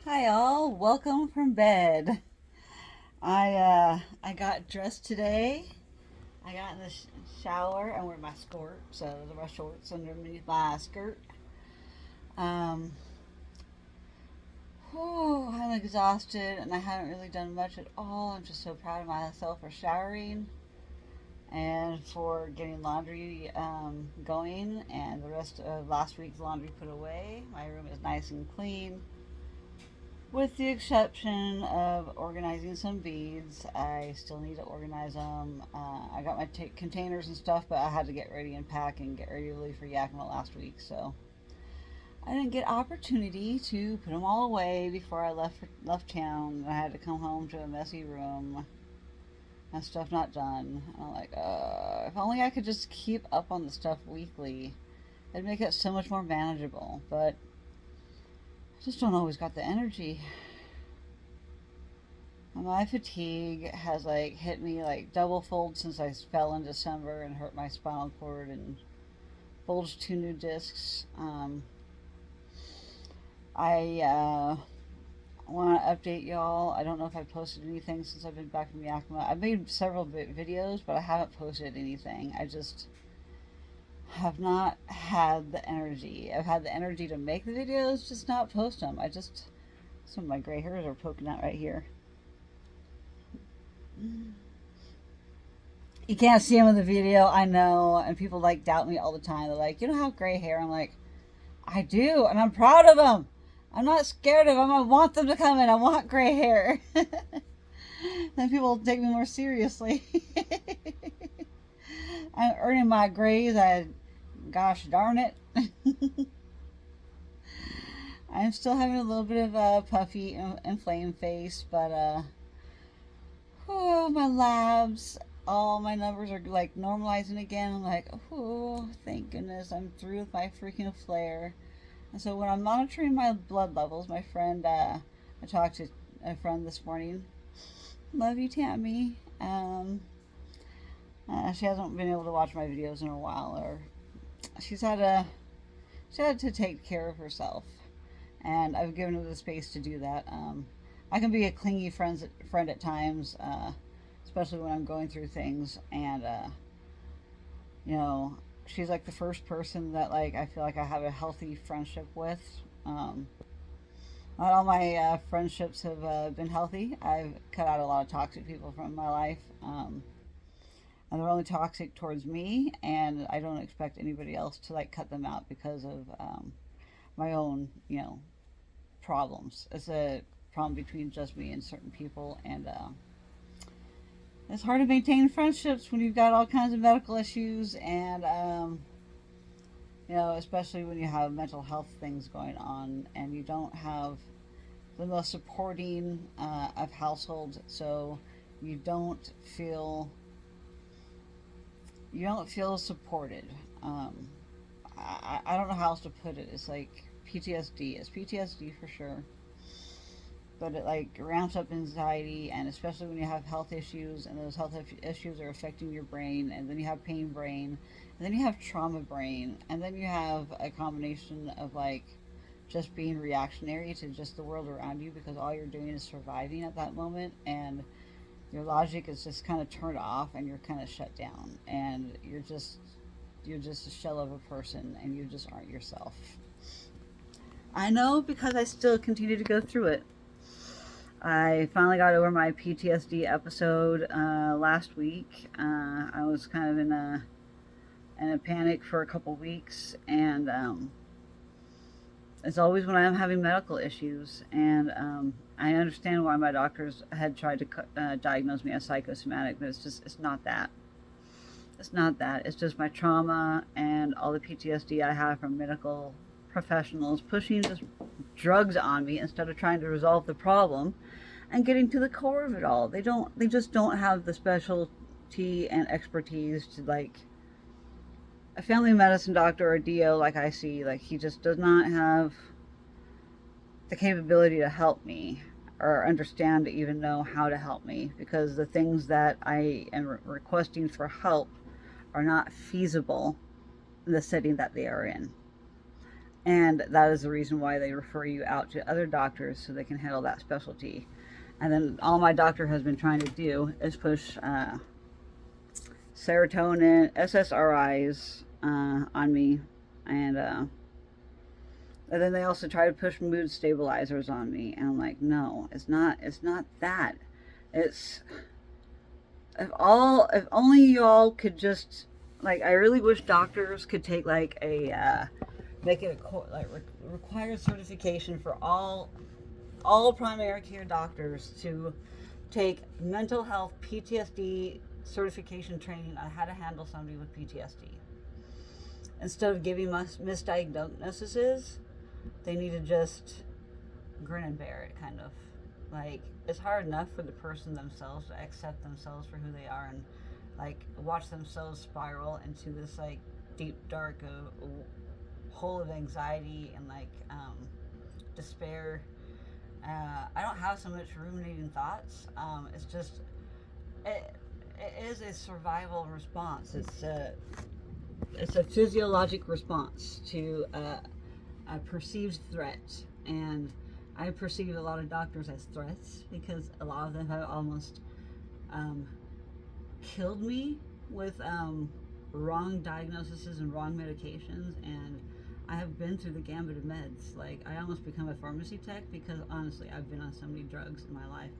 Hi all, welcome from bed. I got dressed today. I got in the shower and wear my skirt, so those are my shorts underneath my skirt. Um, I'm exhausted and I haven't really done much at all. I'm just so proud of myself for showering and for getting laundry going and the rest of last week's laundry put away. My room is nice and clean. With the exception of organizing some beads, I still need to organize them. I got my containers and stuff, but I had to get ready and pack and get ready to leave for Yakima last week, so I didn't get opportunity to put them all away before I left town. I had to come home to a messy room and stuff not done. And I'm like, if only I could just keep up on the stuff weekly, it'd make it so much more manageable. But I just don't always got the energy. My fatigue has like hit me like double fold since I fell in December and hurt my spinal cord and bulged two new discs. I want to update y'all. I don't know if I posted anything since I've been back from Yakima. I've made several videos, but I haven't posted anything. I just have not had the energy. I've had the energy to make the videos, just not post them. Some of my gray hairs are poking out right here. You can't see them in the video, I know, and people like doubt me all the time. They're like, "You don't have gray hair." I'm like, I do, and I'm proud of them. I'm not scared of them. I want them to come in. I want gray hair. Then people take me more seriously. I'm earning my grays. Gosh darn it. I'm still having a little bit of a puffy, inflamed face, but my labs, all my numbers are like normalizing again. I'm like, oh, thank goodness, I'm through with my freaking flare. And so when I'm monitoring my blood levels, my friend, I talked to a friend this morning. Love you, Tammy. She hasn't been able to watch my videos in a while, or she's had a she had to take care of herself, and I've given her the space to do that. I can be a clingy friend at times, especially when I'm going through things, and you know, she's like the first person that like I feel like I have a healthy friendship with. Not all my friendships have been healthy. I've cut out a lot of toxic people from my life, and they're only toxic towards me, and I don't expect anybody else to like cut them out because of my own, problems. It's a problem between just me and certain people, and it's hard to maintain friendships when you've got all kinds of medical issues, and especially when you have mental health things going on, and you don't have the most supporting of households, so you don't feel supported. I don't know how else to put it. It's like PTSD. It's PTSD for sure, but it like ramps up anxiety, and especially when you have health issues, and those health issues are affecting your brain, and then you have pain brain, and then you have trauma brain, and then you have a combination of like just being reactionary to just the world around you because all you're doing is surviving at that moment, and your logic is just kind of turned off, and you're kind of shut down, and you're just a shell of a person, and you just aren't yourself. I know, because I still continue to go through it. I finally got over my PTSD episode last week. I was kind of in a panic for a couple weeks, and it's always when I'm having medical issues, and I understand why my doctors had tried to diagnose me as psychosomatic, but it's not that. It's not that. It's just my trauma and all the PTSD I have from medical professionals pushing just drugs on me instead of trying to resolve the problem and getting to the core of it all. They just don't have the specialty and expertise to like a family medicine doctor or a DO like I see. Like, he just does not have the capability to help me or understand to even know how to help me, because the things that I am requesting for help are not feasible in the setting that they are in. And that is the reason why they refer you out to other doctors so they can handle that specialty. And then all my doctor has been trying to do is push serotonin, SSRIs on me, and then they also try to push mood stabilizers on me, and I'm like, no, it's not that. It's if only y'all could just, like, I really wish doctors could take like a make it a required certification for all primary care doctors to take mental health PTSD certification training on how to handle somebody with PTSD. Instead of giving misdiagnoses, they need to just grin and bear it, kind of. Like, it's hard enough for the person themselves to accept themselves for who they are and, like, watch themselves spiral into this, like, deep, dark hole of anxiety and, like, despair. I don't have so much ruminating thoughts. It's just, it is a survival response. It's a physiologic response to a perceived threat, and I perceive a lot of doctors as threats because a lot of them have almost killed me with wrong diagnoses and wrong medications, and I have been through the gambit of meds. Like, I almost become a pharmacy tech because honestly I've been on so many drugs in my life.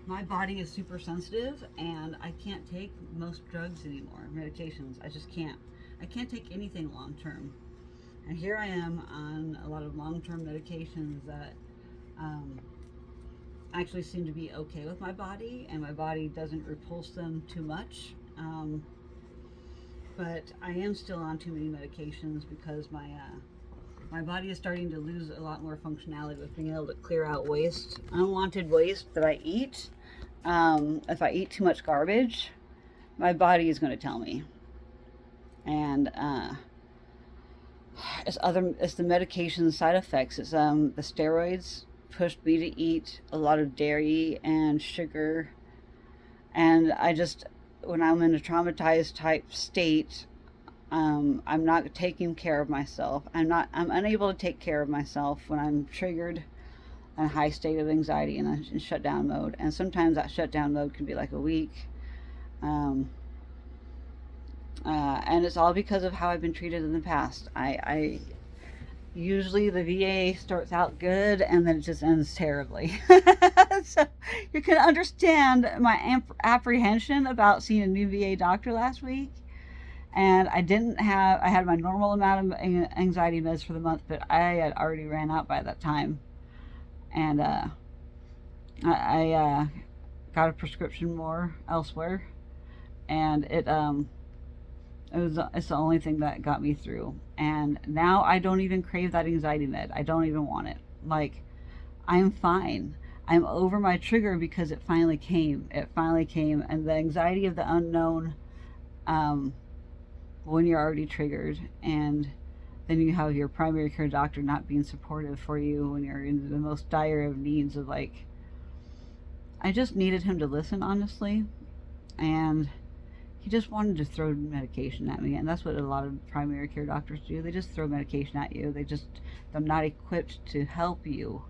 My body is super sensitive and I can't take most drugs anymore, medications. I just can't. I can't take anything long term. And here I am on a lot of long-term medications that actually seem to be okay with my body, and my body doesn't repulse them too much. But I am still on too many medications because my body is starting to lose a lot more functionality with being able to clear out waste, unwanted waste that I eat. If I eat too much garbage, my body is going to tell me. And it's the medication side effects. It's the steroids pushed me to eat a lot of dairy and sugar, and when I'm in a traumatized type state, I'm not taking care of myself. I'm unable to take care of myself when I'm triggered in a high state of anxiety and in shutdown mode. And sometimes that shutdown mode can be like a week. And it's all because of how I've been treated in the past. I usually the VA starts out good and then it just ends terribly. So you can understand my apprehension about seeing a new VA doctor last week. And I had my normal amount of anxiety meds for the month, but I had already ran out by that time. And I got a prescription more elsewhere, and it's the only thing that got me through. And now I don't even crave that anxiety med. I don't even want it. Like, I'm fine. I'm over my trigger because it finally came. And the anxiety of the unknown, when you're already triggered, and then you have your primary care doctor not being supportive for you when you're in the most dire of needs of, like, I just needed him to listen, honestly. And he just wanted to throw medication at me, and that's what a lot of primary care doctors do. They just throw medication at you. They're not equipped to help you.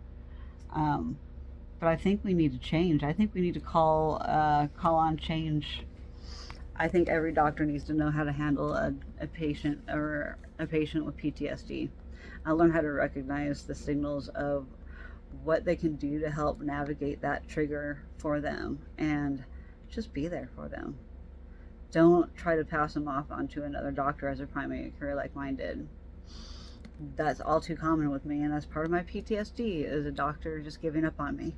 But I think we need to change. I think we need to call on change. I think every doctor needs to know how to handle a patient with PTSD. I learn how to recognize the signals of what they can do to help navigate that trigger for them, and just be there for them. Don't try to pass them off onto another doctor as a primary care like mine did. That's all too common with me, and that's part of my PTSD, is a doctor just giving up on me.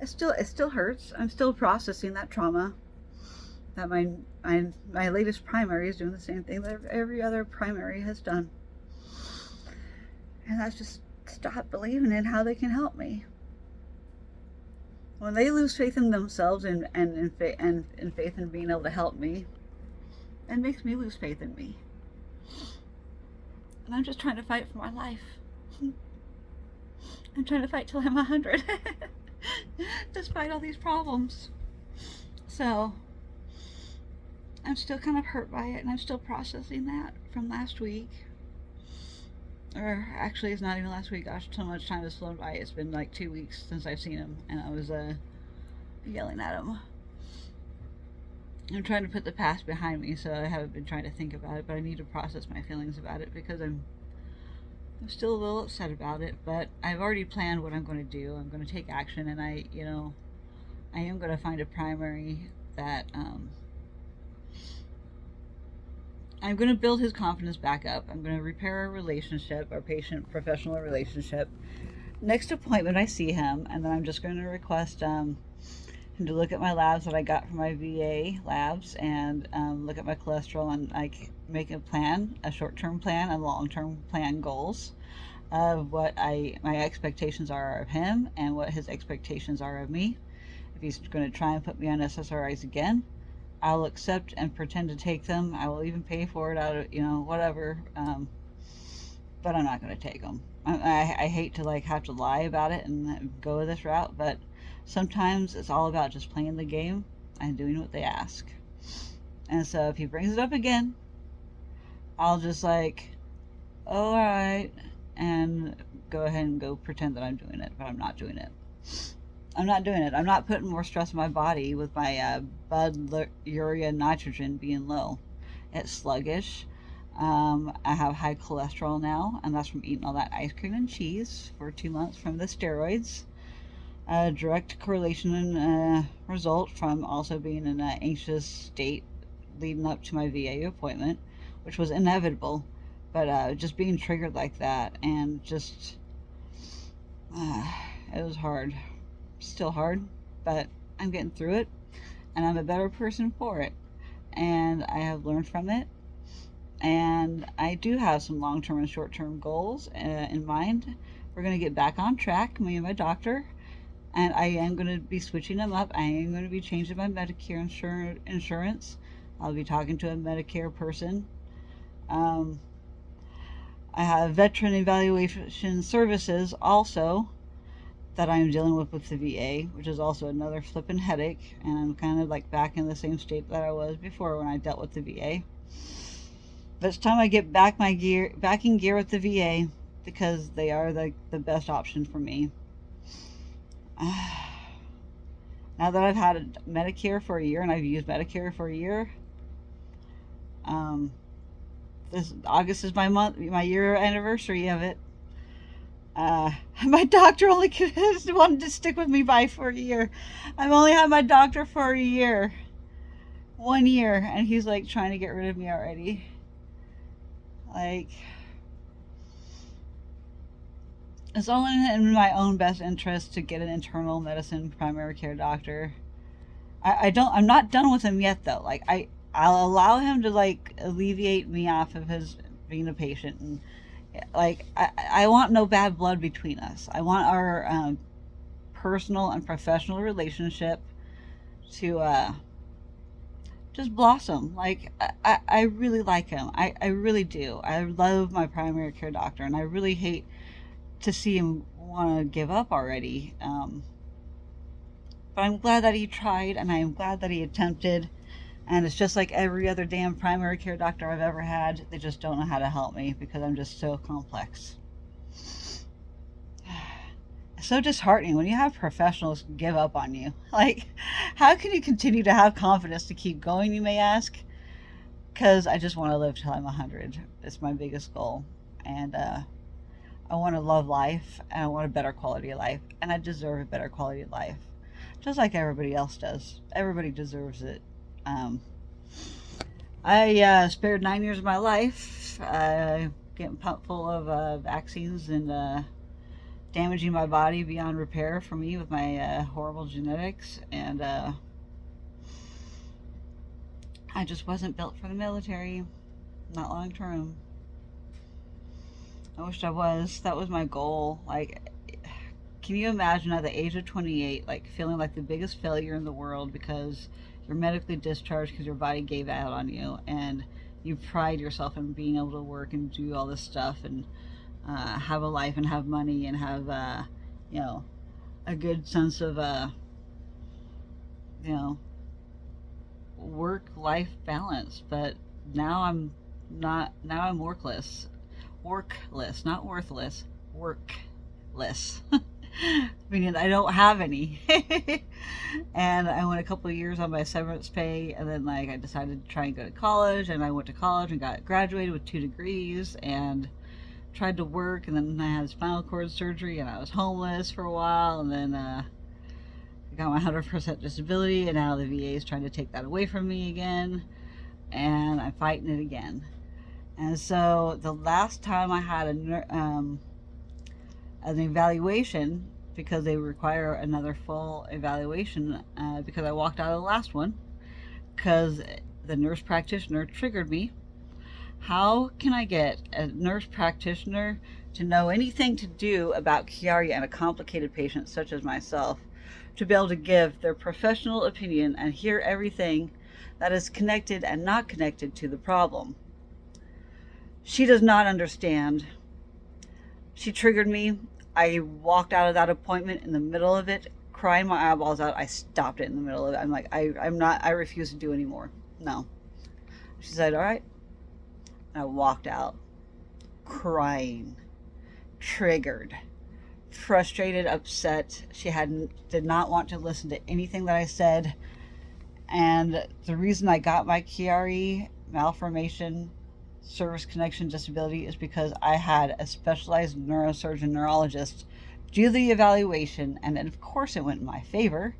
It still hurts. I'm still processing that trauma. That my latest primary is doing the same thing that every other primary has done. And that's just stop believing in how they can help me. When they lose faith in themselves and faith in being able to help me, it makes me lose faith in me. And I'm just trying to fight for my life. I'm trying to fight till I'm 100, despite all these problems. So, I'm still kind of hurt by it, and I'm still processing that from last week. Or actually, it's not even last week. Gosh, so much time has flown by. It's been like 2 weeks since I've seen him, and I was yelling at him. I'm trying to put the past behind me, so I haven't been trying to think about it, but I need to process my feelings about it because I'm still a little upset about it, but I've already planned what I'm going to do. I'm going to take action, and I am going to find a primary that I'm going to build his confidence back up. I'm going to repair our relationship, our patient-professional relationship. Next appointment, I see him, and then I'm just going to request him to look at my labs that I got from my VA labs, and look at my cholesterol, and make a plan, a short-term plan, and long-term plan goals of what my expectations are of him and what his expectations are of me. If he's going to try and put me on SSRIs again, I'll accept and pretend to take them. I will even pay for it out of, whatever, but I'm not going to take them. I hate to have to lie about it and go this route, but sometimes it's all about just playing the game and doing what they ask. And so if he brings it up again, I'll just all right, and go ahead and go pretend that I'm doing it, but I'm not doing it. I'm not doing it. I'm not putting more stress on my body with my blood urea nitrogen being low. It's sluggish. I have high cholesterol now, and that's from eating all that ice cream and cheese for 2 months from the steroids. Direct correlation and result from also being in an anxious state leading up to my VA appointment, which was inevitable, but just being triggered like that, and just it was hard. Still hard, but I'm getting through it, and I'm a better person for it, and I have learned from it, and I do have some long-term and short-term goals in mind. We're going to get back on track, me and my doctor. And I am going to be switching them up. I am going to be changing my Medicare insurance. I'll be talking to a Medicare person. I have veteran evaluation services also that I'm dealing with the VA, which is also another flippin' headache. And I'm kind of back in the same state that I was before when I dealt with the VA. But it's time I get back in gear with the VA, because they are the best option for me. Now that I've had Medicare for a year, and I've used Medicare for a year, this August is my year anniversary of it. My doctor only wanted to stick with me for a year. I've only had my doctor for a year, 1 year, and he's trying to get rid of me already. It's all in my own best interest to get an internal medicine primary care doctor. I'm not done with him yet, though. I'll allow him to alleviate me off of his being a patient, and I want no bad blood between us. I want our personal and professional relationship to just blossom. I really like him. I really do. I love my primary care doctor, and I really hate to see him want to give up already. But I'm glad that he tried, and I am glad that he attempted. And it's just like every other damn primary care doctor I've ever had. They just don't know how to help me because I'm just so complex. It's so disheartening when you have professionals give up on you. How can you continue to have confidence to keep going, you may ask? Because I just want to live till I'm 100. It's my biggest goal. And I want to love life, and I want a better quality of life, and I deserve a better quality of life, just like everybody else does. Everybody deserves it. I spared 9 years of my life, getting pumped full of vaccines and damaging my body beyond repair for me with my horrible genetics, and I just wasn't built for the military, not long term. I wished I was. That was my goal. Can you imagine at the age of 28, feeling like the biggest failure in the world because you're medically discharged because your body gave out on you, and you pride yourself in being able to work and do all this stuff and have a life and have money and have, a good sense of, work-life balance, but now I'm not. Now I'm workless, not worthless, workless. Meaning I don't have any. And I went a couple of years on my severance pay, and then like I decided to try and go to college, and I went to college and got graduated with 2 degrees and tried to work, and then I had spinal cord surgery and I was homeless for a while, and then I got my 100% disability, and now the VA is trying to take that away from me again, and I'm fighting it again. And so the last time I had an evaluation, because they require another full evaluation, because I walked out of the last one because the nurse practitioner triggered me. How can I get a nurse practitioner to know anything to do about Chiari and a complicated patient such as myself, to be able to give their professional opinion and hear everything that is connected and not connected to the problem? She does not understand. She triggered me. I walked out of that appointment in the middle of it, crying my eyeballs out. I stopped it in the middle of it. I'm like, I refuse to do anymore. No. She said, all right. And I walked out, crying, triggered, frustrated, upset. She did not want to listen to anything that I said. And the reason I got my Chiari malformation service connection disability is because I had a specialized neurosurgeon neurologist do the evaluation, and of course it went in my favor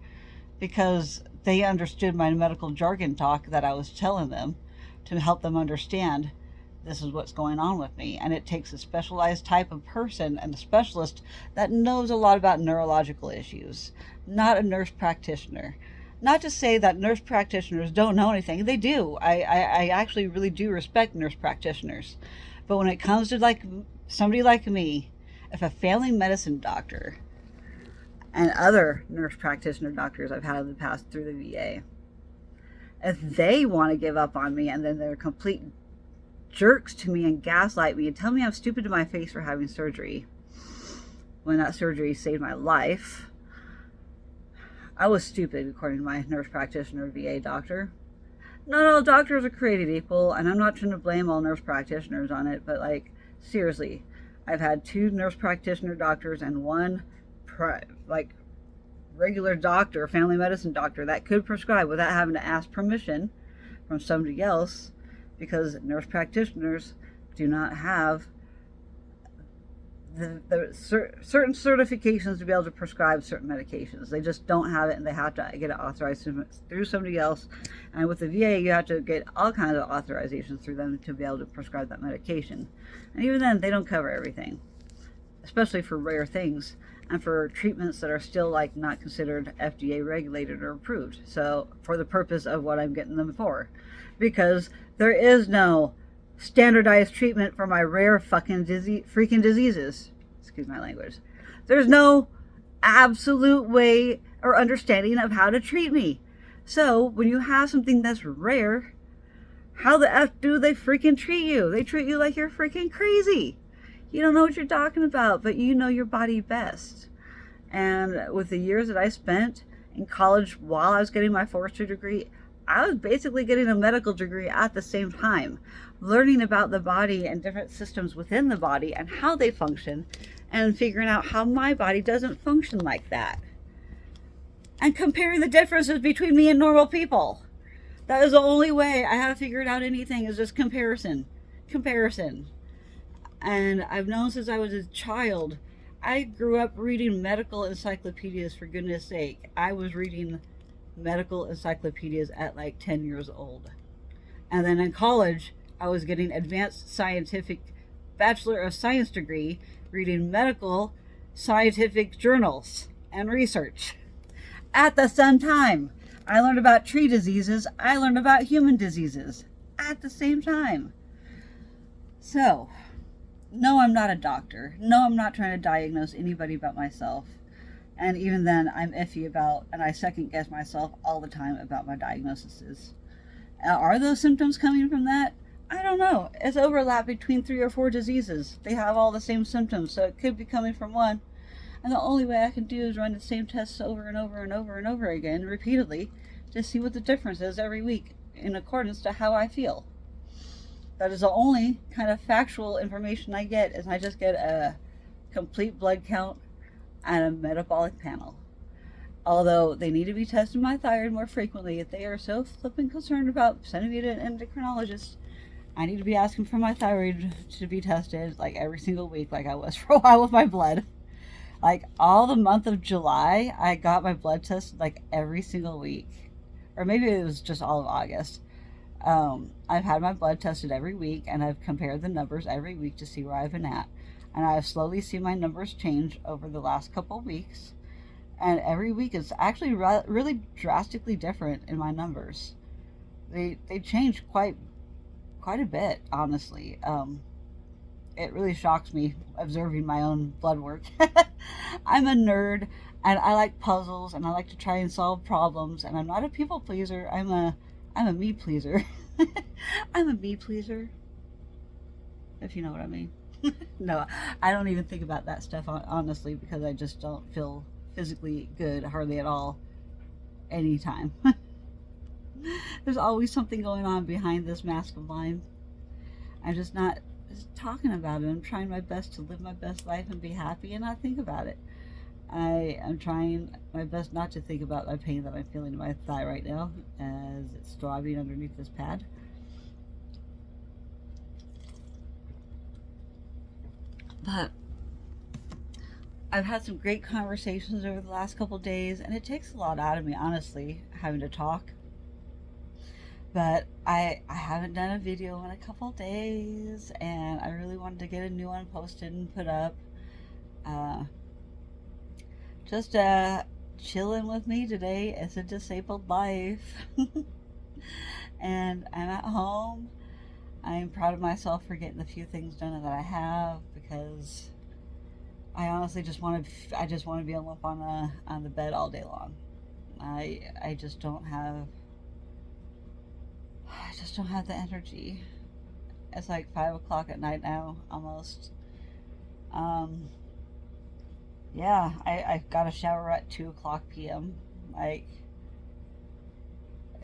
because they understood my medical jargon talk that I was telling them to help them understand this is what's going on with me. And it takes a specialized type of person and a specialist that knows a lot about neurological issues, not a nurse practitioner. Not to say that nurse practitioners don't know anything. They do. I actually really do respect nurse practitioners. But when it comes to like somebody like me, if a family medicine doctor and other nurse practitioner doctors I've had in the past through the VA, if they want to give up on me and then they're complete jerks to me and gaslight me and tell me I'm stupid to my face for having surgery, when that surgery saved my life, I was stupid, according to my nurse practitioner VA doctor. Not all doctors are created equal, and I'm not trying to blame all nurse practitioners on it, but like, seriously, I've had 2 nurse practitioner doctors and 1 regular doctor, family medicine doctor, that could prescribe without having to ask permission from somebody else, because nurse practitioners do not have certain certifications to be able to prescribe certain medications. They just don't have it, and they have to get it authorized through somebody else. And with the VA, you have to get all kinds of authorizations through them to be able to prescribe that medication. And even then, they don't cover everything, especially for rare things and for treatments that are still like not considered FDA regulated or approved. So for the purpose of what I'm getting them for, because there is no standardized treatment for my rare freaking diseases. Excuse my language. There's no absolute way or understanding of how to treat me. So when you have something that's rare, how the F do they freaking treat you? They treat you like you're freaking crazy. You don't know what you're talking about, but you know your body best. And with the years that I spent in college while I was getting my forestry degree, I was basically getting a medical degree at the same time, learning about the body and different systems within the body and how they function, and figuring out how my body doesn't function like that. And comparing the differences between me and normal people. That is the only way I have figured out anything, is just comparison. And I've known since I was a child. I grew up reading medical encyclopedias, for goodness sake. I was reading medical encyclopedias at like 10 years old. And then in college, I was getting advanced scientific Bachelor of Science degree, reading medical scientific journals and research. At the same time, I learned about tree diseases. I learned about human diseases at the same time. So, no, I'm not a doctor. No, I'm not trying to diagnose anybody but myself. And even then, I'm iffy about, and I second guess myself all the time about my diagnoses. Are those symptoms coming from that? I don't know. It's overlap between 3 or 4 diseases. They have all the same symptoms, so it could be coming from one. And the only way I can do is run the same tests over and over and over and over again, repeatedly, to see what the difference is every week in accordance to how I feel. That is the only kind of factual information I get, is I just get a complete blood count and a metabolic panel. Although they need to be testing my thyroid more frequently. If they are so flipping concerned about sending me to an endocrinologist, I need to be asking for my thyroid to be tested like every single week, like I was for a while with my blood. Like all the month of July, I got my blood tested like every single week. Or maybe it was just all of August. I've had my blood tested every week, and I've compared the numbers every week to see where I've been at. And I've slowly seen my numbers change over the last couple of weeks. And every week it's actually really drastically different in my numbers. They change quite a bit, honestly. It really shocks me observing my own blood work. I'm a nerd, and I like puzzles, and I like to try and solve problems, and I'm not a people pleaser. I'm a me pleaser. I'm a me pleaser, if you know what I mean. No, I don't even think about that stuff, honestly, because I just don't feel physically good hardly at all anytime. There's always something going on behind this mask of mine. I'm just not talking about it. I'm trying my best to live my best life and be happy and not think about it. I am trying my best not to think about my pain that I'm feeling in my thigh right now, as it's throbbing underneath this pad. But I've had some great conversations over the last couple days, and it takes a lot out of me, honestly, having to talk. But I haven't done a video in a couple days, and I really wanted to get a new one posted and put up. Just chilling with me today as a disabled life. And I'm at home. I'm proud of myself for getting the few things done that I have, because I honestly just want to be on the bed all day long. I just don't have the energy. It's like 5 o'clock at night now, almost. Yeah, I got a shower at 2 o'clock p.m. Like,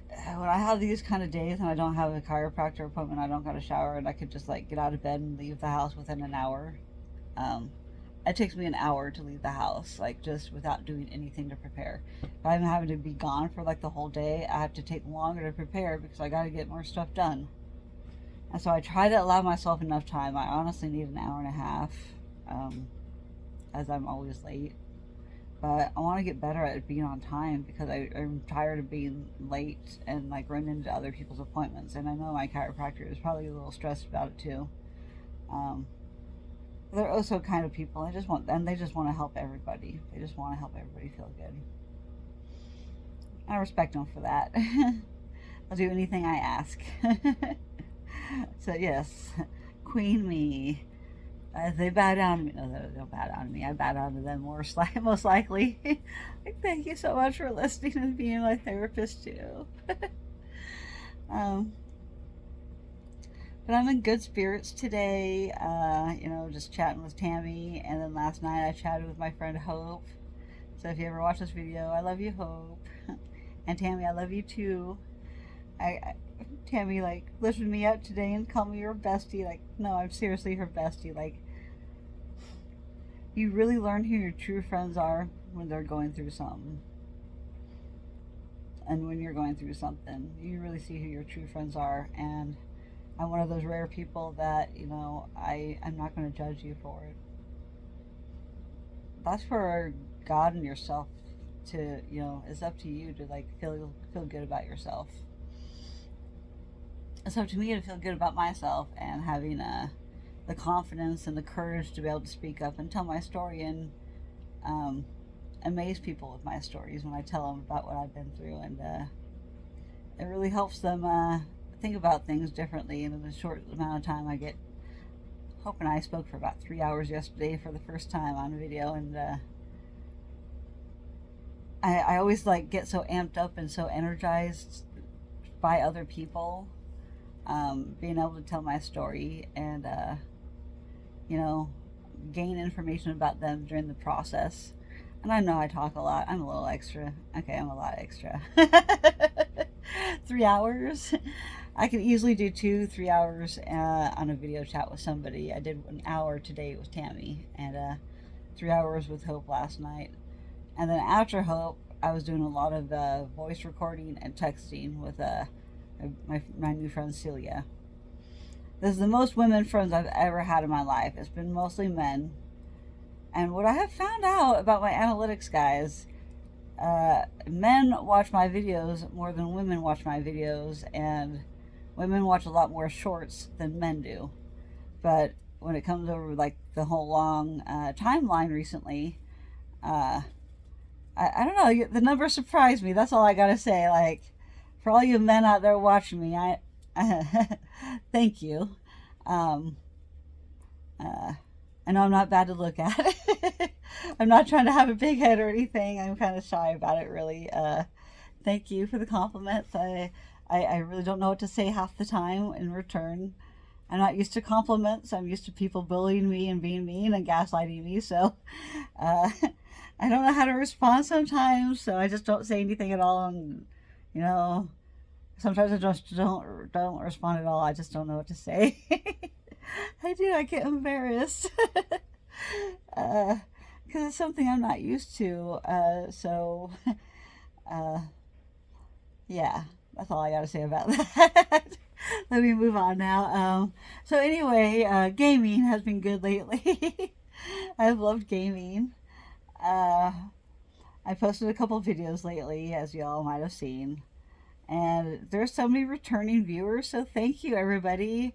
when I have these kind of days and I don't have a chiropractor appointment, I don't got a shower, and I could just like get out of bed and leave the house within an hour. It takes me an hour to leave the house, like just without doing anything to prepare. If I'm having to be gone for like the whole day, I have to take longer to prepare because I got to get more stuff done. And so I try to allow myself enough time. I honestly need an hour and a half, as I'm always late. But I want to get better at being on time, because I'm tired of being late and like running into other people's appointments. And I know my chiropractor is probably a little stressed about it too. They're also kind of people. They just want to help everybody. They just want to help everybody feel good. I respect them for that. I'll do anything I ask. So yes, Queen me. They bow down to me. No, they don't bow down to me. I bow down to them most likely. Thank you so much for listening and being my therapist too. But I'm in good spirits today, just chatting with Tammy, and then last night I chatted with my friend Hope. So if you ever watch this video, I love you, Hope. And Tammy, I love you too. Tammy, like, lifted me up today and called me your bestie. Like, no, I'm seriously her bestie. Like, you really learn who your true friends are when they're going through something. And when you're going through something, you really see who your true friends are. And I'm one of those rare people that, I'm not going to judge you for it. That's for God and yourself to, it's up to you to, like, feel good about yourself. It's up to me to feel good about myself, and having the confidence and the courage to be able to speak up and tell my story, and amaze people with my stories when I tell them about what I've been through. And it really helps them think about things differently. And in the short amount of time I get, Hope and I spoke for about 3 hours yesterday for the first time on video, and I always like get so amped up and so energized by other people, being able to tell my story and gain information about them during the process. And I know I talk a lot. I'm a little extra. Okay, I'm a lot extra. 3 hours. I could easily do 2-3 hours on a video chat with somebody. I did an hour today with Tammy, and 3 hours with Hope last night. And then after Hope, I was doing a lot of voice recording and texting with my new friend Celia. This is the most women friends I've ever had in my life. It's been mostly men. And what I have found out about my analytics guys, men watch my videos more than women watch my videos, and women watch a lot more shorts than men do. But when it comes over like the whole long timeline recently, I don't know, the numbers surprised me. That's all I gotta say. Like, for all you men out there watching me, I thank you. I know I'm not bad to look at. I'm not trying to have a big head or anything. I'm kind of shy about it, really. Thank you for the compliments. I really don't know what to say half the time in return. I'm not used to compliments. I'm used to people bullying me and being mean and gaslighting me. So I don't know how to respond sometimes. So I just don't say anything at all. And, you know, sometimes I just don't respond at all. I just don't know what to say. I do. I get embarrassed because it's something I'm not used to. Yeah, that's all I got to say about that. Let me move on now. So anyway, gaming has been good lately. I've loved gaming. I posted a couple videos lately, as you all might have seen, and there's so many returning viewers. So thank you, everybody.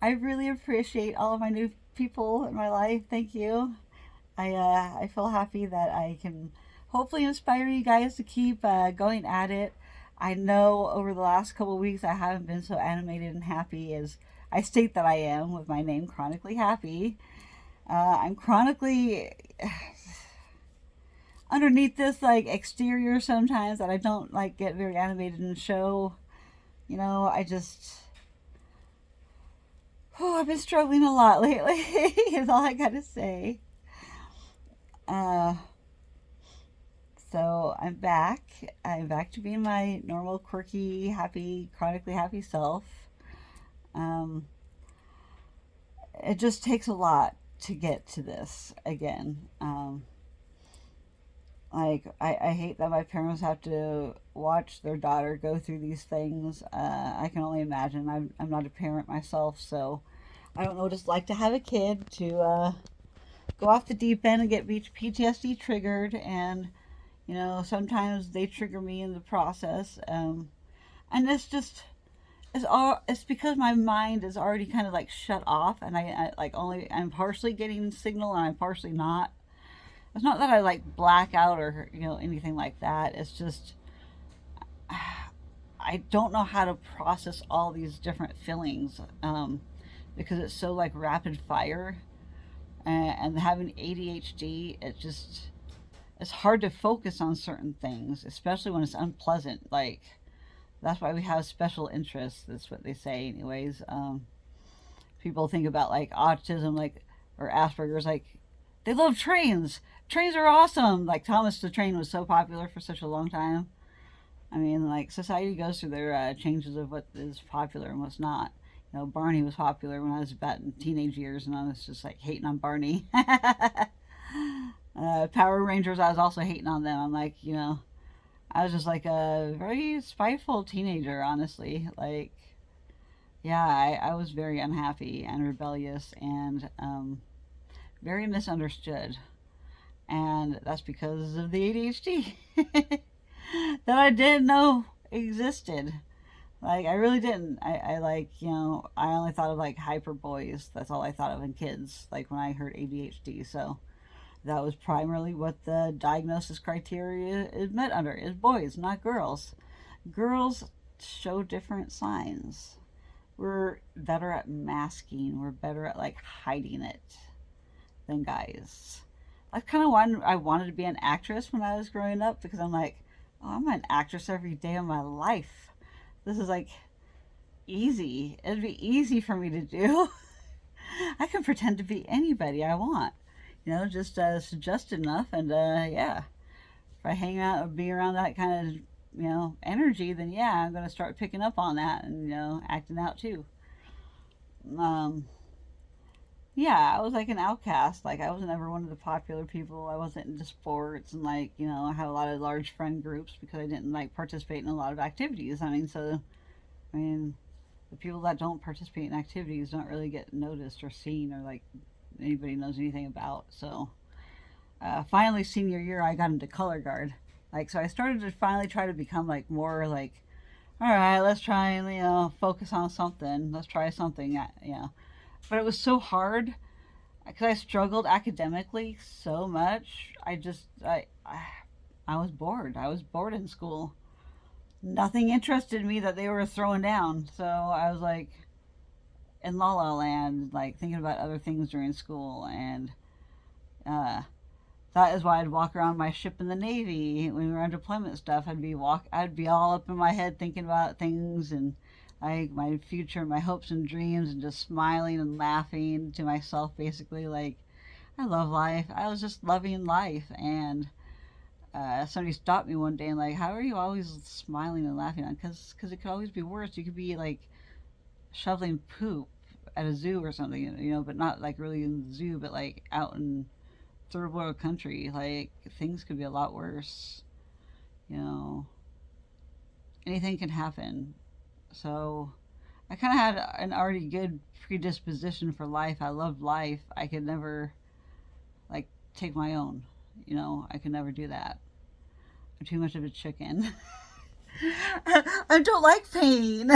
I really appreciate all of my new people in my life. Thank you. I feel happy that I can hopefully inspire you guys to keep going at it. I know over the last couple of weeks I haven't been so animated and happy as I state that I am with my name, Chronically Happy. I'm chronically underneath this like exterior sometimes that I don't like get very animated and show. You know, I've been struggling a lot lately, is all I gotta say. So I'm back. I'm back to being my normal, quirky, happy, chronically happy self. It just takes a lot to get to this again. Like, I hate that my parents have to watch their daughter go through these things. I can only imagine. I'm not a parent myself, so I don't know what it's like to have a kid to go off the deep end and get PTSD triggered, and you know, sometimes they trigger me in the process. And it's because my mind is already kind of like shut off, and I'm partially getting signal and I'm partially not. It's not that I like black out or, you know, anything like that. It's just I don't know how to process all these different feelings because it's so like rapid fire, and having ADHD, it's hard to focus on certain things, especially when it's unpleasant. Like, that's why we have special interests. That's what they say, anyways. People think about like autism, like, or Asperger's, like they love trains. Trains are awesome. Like Thomas the Train was so popular for such a long time. I mean, like, society goes through their changes of what is popular and what's not. You know, Barney was popular when I was about in teenage years, and I was just like hating on Barney. Power Rangers, I was also hating on them. I'm like, you know, I was just like a very spiteful teenager, honestly. Like, yeah, I was very unhappy and rebellious and very misunderstood. And that's because of the ADHD that I didn't know existed. Like, I really didn't. I like, you know, I only thought of like hyper boys. That's all I thought of in kids, like when I heard ADHD. So that was primarily what the diagnosis criteria is met under, is boys, not girls. Girls show different signs. We're better at masking. We're better at like hiding it than guys. That's kind of why I wanted to be an actress when I was growing up, because I'm like, oh, I'm an actress every day of my life. This is like easy. It'd be easy for me to do. I can pretend to be anybody I want. You know, just suggest enough, and yeah. If I hang out or be around that kind of energy, then yeah, I'm going to start picking up on that and, acting out too. Um, yeah, I was like an outcast. Like, I wasn't ever one of the popular people. I wasn't into sports, and like, I had a lot of large friend groups because I didn't like participate in a lot of activities. I mean, the people that don't participate in activities don't really get noticed or seen or like anybody knows anything about. So, finally, senior year, I got into color guard. Like, so I started to finally try to become like more like, all right, let's try and focus on something. Let's try something, But it was so hard because I struggled academically so much. I was bored. I was bored in school. Nothing interested me that they were throwing down. So I was like in La La Land, like thinking about other things during school, and uh, that is why I'd walk around my ship in the Navy when we were on deployment stuff. I'd be all up in my head thinking about things and like my future, my hopes and dreams, and just smiling and laughing to myself, basically like I love life. I was just loving life, and somebody stopped me one day and like, how are you always smiling and laughing? Because it could always be worse. You could be like shoveling poop at a zoo or something, but not like really in the zoo, but like out in third world country. Like things could be a lot worse. You know, anything can happen. So I kind of had an already good predisposition for life. I loved life. I could never like take my own. I could never do that. I'm too much of a chicken. I don't like pain.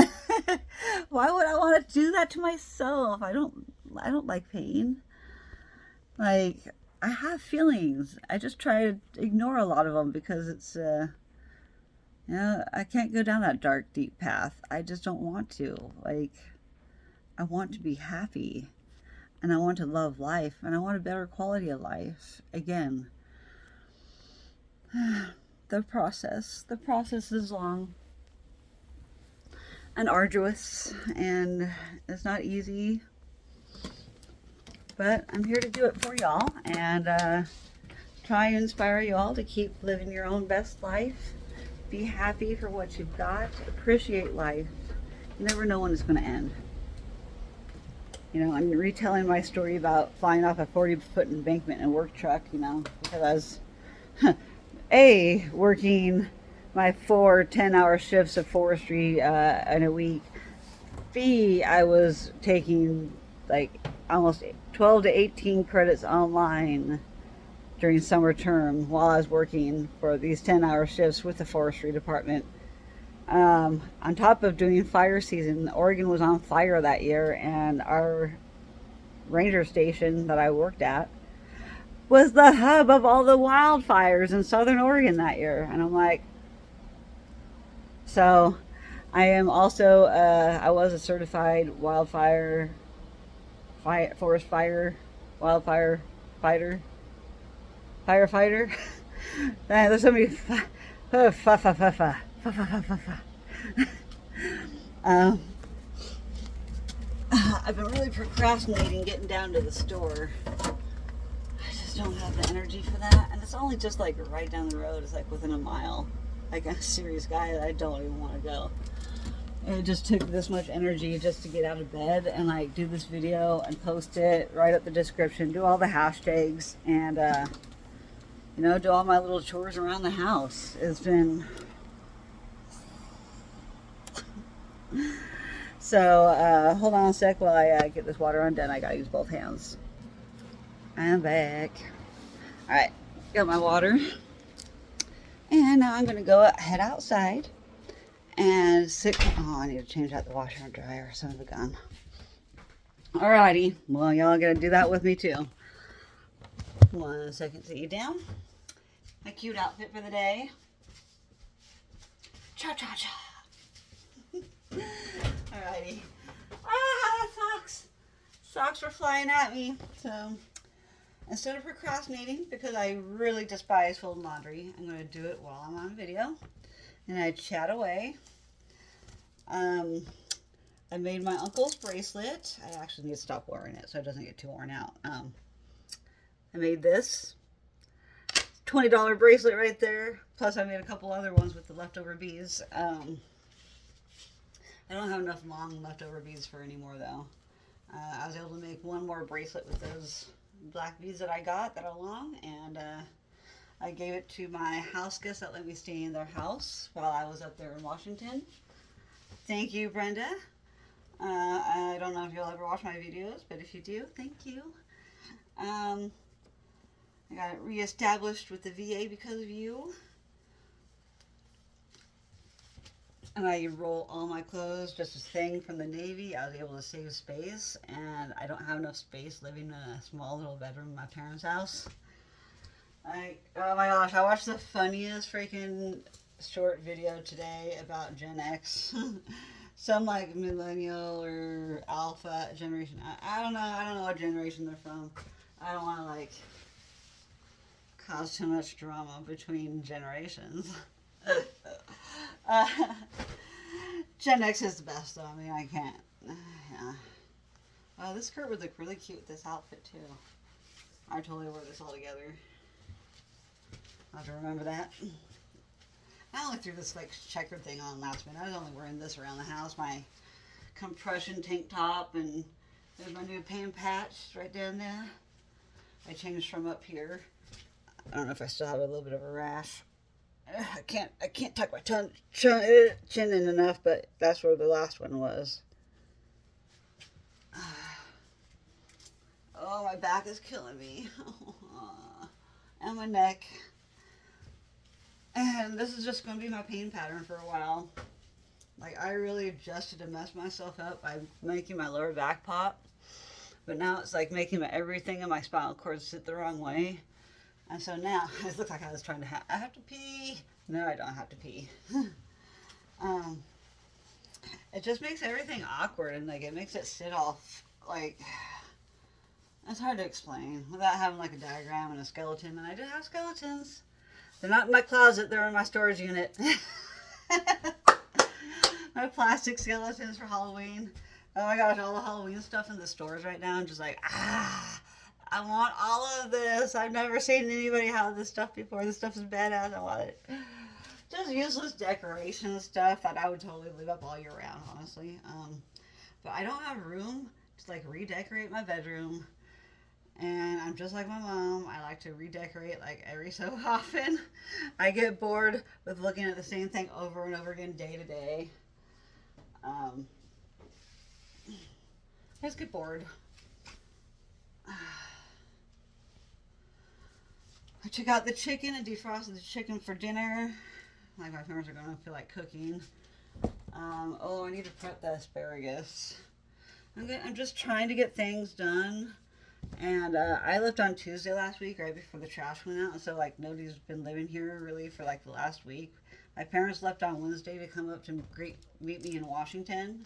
Why would I want to do that to myself? I don't like pain. Like I have feelings. I just try to ignore a lot of them because it's I can't go down that dark deep path. I just don't want to. Like I want to be happy, and I want to love life, and I want a better quality of life. Again, the process is long and arduous, and it's not easy, but I'm here to do it for y'all, and try and inspire y'all to keep living your own best life. Be happy for what you've got. Appreciate life. You never know when it's going to end. I'm retelling my story about flying off a 40-foot embankment in a work truck, because I was working my 4 10-hour shifts of forestry in a week. B, I was taking like almost 12 to 18 credits online during summer term while I was working for these 10-hour shifts with the forestry department. On top of doing fire season, Oregon was on fire that year, and our ranger station that I worked at was the hub of all the wildfires in southern Oregon that year. And I'm like, so I am also, I was a certified forest fire, wildfire fighter, firefighter. There's so many, I've been really procrastinating getting down to the store. I just don't have the energy for that. And it's only just like right down the road. It's like within a mile. Like I'm a serious guy that I don't even want to go. And it just took this much energy just to get out of bed and like do this video and post it, write up the description, do all the hashtags, and do all my little chores around the house. It's been so hold on a sec while I get this water undone. I gotta use both hands. I'm back. Alright, got my water. And now I'm gonna go head outside and sit. Oh, I need to change out the washer and dryer, son of a gun. Alrighty, well, y'all gonna do that with me too. 1 second, sit you down. My cute outfit for the day. Cha-cha-cha. Alrighty. Socks. Socks were flying at me. So instead of procrastinating, because I really despise folding laundry, I'm going to do it while I'm on video. And I chat away. I made my uncle's bracelet. I actually need to stop wearing it so it doesn't get too worn out. I made this. $20 bracelet right there. Plus, I made a couple other ones with the leftover beads. I don't have enough long leftover beads for anymore, though. I was able to make one more bracelet with those black beads that I got that are long, and I gave it to my house guests that let me stay in their house while I was up there in Washington. Thank you, Brenda. I don't know if you'll ever watch my videos, but if you do, thank you. I got it reestablished with the VA because of you. And I roll all my clothes, just a thing from the Navy. I was able to save space, and I don't have enough space living in a small little bedroom in my parents' house. Oh my gosh, I watched the funniest freaking short video today about Gen X. Some like millennial or alpha generation. I don't know what generation they're from. I don't want to like cause too much drama between generations. Gen X is the best though. I mean, I can't. Yeah. Oh, this skirt would look really cute with this outfit too. I totally wear this all together. I'll have to remember that. I only threw this like checkered thing on last minute. I was only wearing this around the house. My compression tank top, and there's my new pain patch right down there. I changed from up here. I don't know if I still have a little bit of a rash. I can't tuck my chin in enough, but that's where the last one was. Oh, my back is killing me. And my neck. And this is just going to be my pain pattern for a while. Like, I really adjusted to mess myself up by making my lower back pop. But now it's like making everything in my spinal cord sit the wrong way. And so now, it looks like I was trying to I have to pee. No, I don't have to pee. It just makes everything awkward, and like it makes it sit off, like, it's hard to explain without having like a diagram and a skeleton. And I do have skeletons. They're not in my closet, they're in my storage unit. My plastic skeletons for Halloween. Oh my gosh, all the Halloween stuff in the stores right now. I'm just like, I want all of this. I've never seen anybody have this stuff before. This stuff is badass. I want it. Just useless decoration stuff that I would totally leave up all year round, honestly. But I don't have room to like redecorate my bedroom. And I'm just like my mom. I like to redecorate like every so often. I get bored with looking at the same thing over and over again day to day. I just get bored. I took out the chicken and defrosted the chicken for dinner. Like my parents are going to feel like cooking. I need to prep the asparagus. I'm just trying to get things done. And I left on Tuesday last week, right before the trash went out. And so like nobody's been living here really for like the last week. My parents left on Wednesday to come up to meet me in Washington.